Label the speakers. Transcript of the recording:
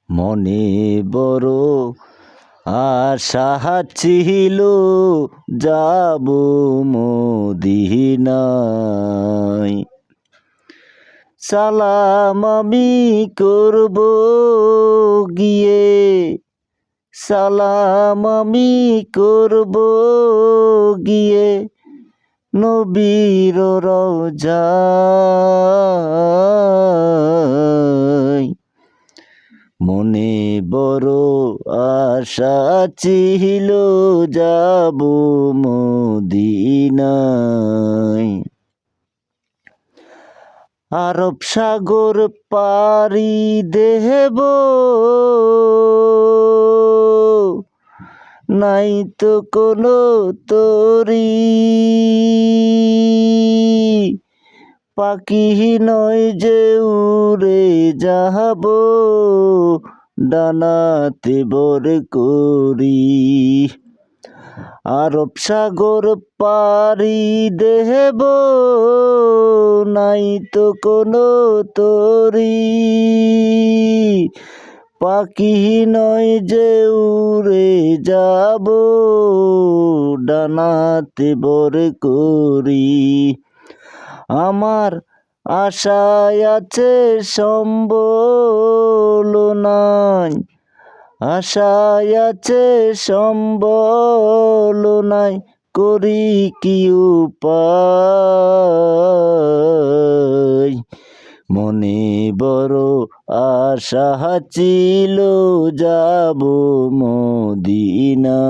Speaker 1: মনে বড় আশা ছিল যাব মদিনায়। সালাম আমি করব গিয়ে, সালাম আমি করব গিয়ে নবীর রওজায়। মনে বড় আশা ছিল যাব মদিনায়। আরব সাগর পাড়ি দেব, নাই তো কোনো তরি, পাখি নয় যে উড়ে যাব ডানাতে ভর করি। আরব সাগর পাড়ি দেব, নাই তো কোনো তরি, পাখি নয় যে উড়ে যাব ডানাতে ভর করি। আমার আশায় আছে সম্বল নাই, আশায় আছে সম্বল নাই, করি কি উপায়। মনে বড় আশা ছিল যাব মদিনায়।